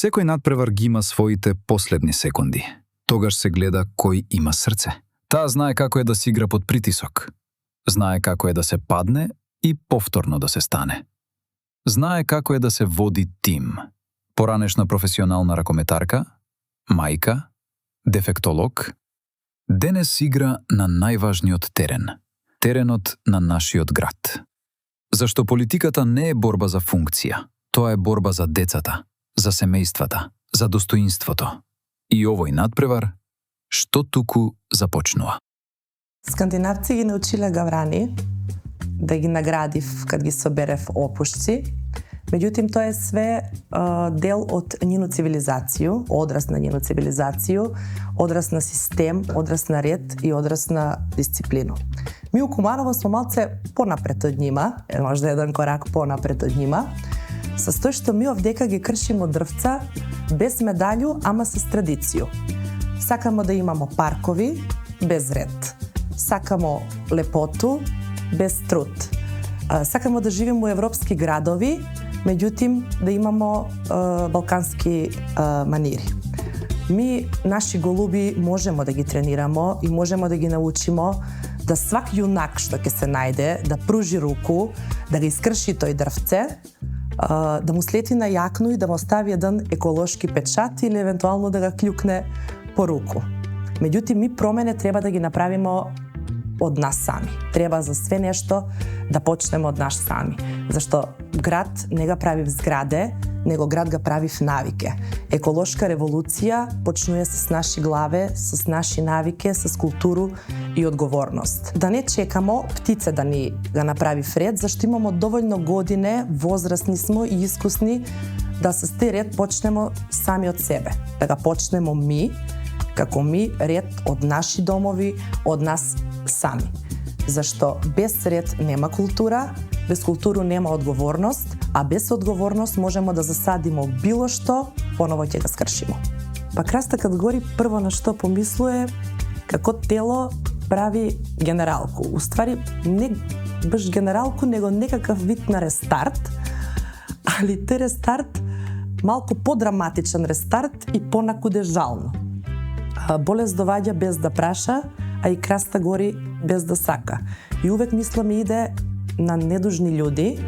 Секој надпревар ги има своите последни секунди. Тогаш се гледа кој има срце. Таа знае како е да се игра под притисок. Знае како е да се падне и повторно да се стане. Знае како е да се води тим. Поранешна професионална ракометарка, мајка, дефектолог, денес игра на најважниот терен. Теренот на нашиот град. Зашто политиката не е борба за функција, тоа е борба за децата, за семејствата, за достоинството. И овој надпревар, што туку започнува. Скандинавци ги научиле гаврани да ги наградив кад ги соберев опушци. Меѓутим, тоа е све дел од њину цивилизацију, одраз на њину цивилизацију, одраз на систем, одраз на ред и одраз на дисциплину. Ми у Куманово смо малце понапред од њима, можда еден корак понапред од њима, со тој што ми овдека ги кршимо дрвца без медаљу, ама со традиција. Сакамо да имамо паркови без ред. Сакамо лепоту без труд. Сакамо да живееме у европски градови, меѓутим да имамо балкански манири. Ми, наши голуби, можемо да ги тренирамо и можемо да ги научимо да свак јунак што ќе се најде, да пружи руку, да ги искрши тој дрвце, да му слети на јакну и да му остави еден еколошки печат или евентуално да га клюкне по руку. Меѓутим, ми промене треба да ги направимо од нас сами. Треба за све нешто да почнеме од нас сами. Зашто град не га прави в зграде, него град га прави в навике. Еколошка револуција почнува с наши главе, с наши навике, с културу и одговорност. Да не чекамо птице да ни ga направи ред, зашто имамо доволно године, возрастни смо и искусни да с тој ред почнемо сами од себе. Да ga почнемо ми, како ми, ред од наши домови, од нас сами. Зашто без ред нема култура, без културу нема одговорност, а без одговорност можемо да засадимо било што, поново ќе го скршимо. Па краста кад гори, прво на што помислуе како тело прави генералку. Уствари, не баш генералку, него некакав вид на рестарт, али тој рестарт малку подраматичен рестарт и понакуде жално. Болест доваѓа без да праша, а и краста гори без да сака. И увек мисла ми иде на недужни људи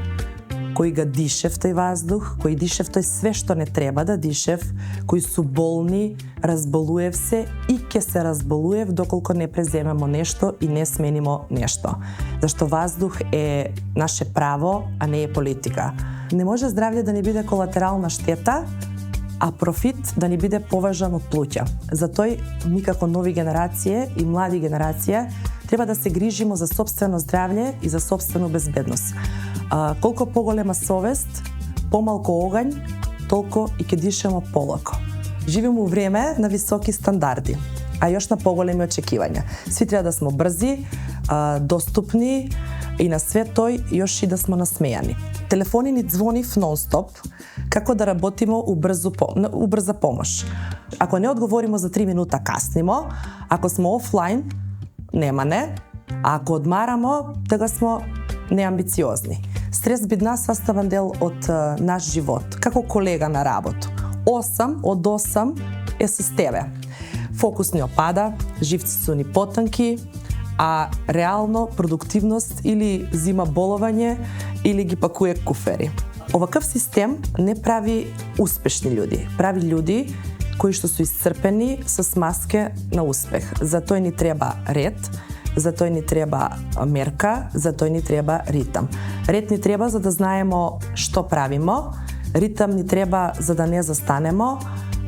кои га дишев тој ваздух, кои дишев тој све што не треба да дишев, кои су болни, разболуев се и ќе се разболуев доколку не преземемо нешто и не сменимо нешто. Зашто ваздух е наше право, а не е политика. Не може здравје да не биде колатерална штета, а профит да ни биде поважан од плуќа. Затој ми како нови генерација и млади генерација треба да се грижимо за сопствено здравје и за сопствена безбедност. Колку поголема совест, помалку огањ, толку и ќе дишемо полако. Живееме у време на високи стандарди, а још на поголеми очекивања. Сви треба да сме брзи, доступни и на све тој још и да сме насмејани. Телефони ни звонив нон-стоп, како да работиме у брза помош. Ако не одговоримо за 3 минута каснимо, ако сме офлайн, нема не, а ако одмарамо, да сме неамбициозни. Стрес би нас sastavan дел од наш живот, како колега на работа. 8 од 8 е с тебе. Фокус ни опада, живци су ни потанки, а реално продуктивност или зима боловање или ги пакуе куфери. Оваков систем не прави успешни људи, прави људи кои што су исцрпени со маске на успех. Затоа ни треба ред, затоа ни треба мерка, затоа ни треба ритам. Ред ни треба за да знаемо што правимо, ритам ни треба за да не застанемо,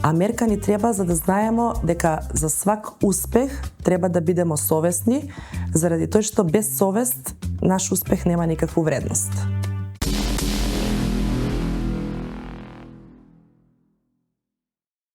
а мерка ни треба за да знаемо дека за свак успех треба да бидемо совесни, заради тој што без совест наш успех нема никаква вредност.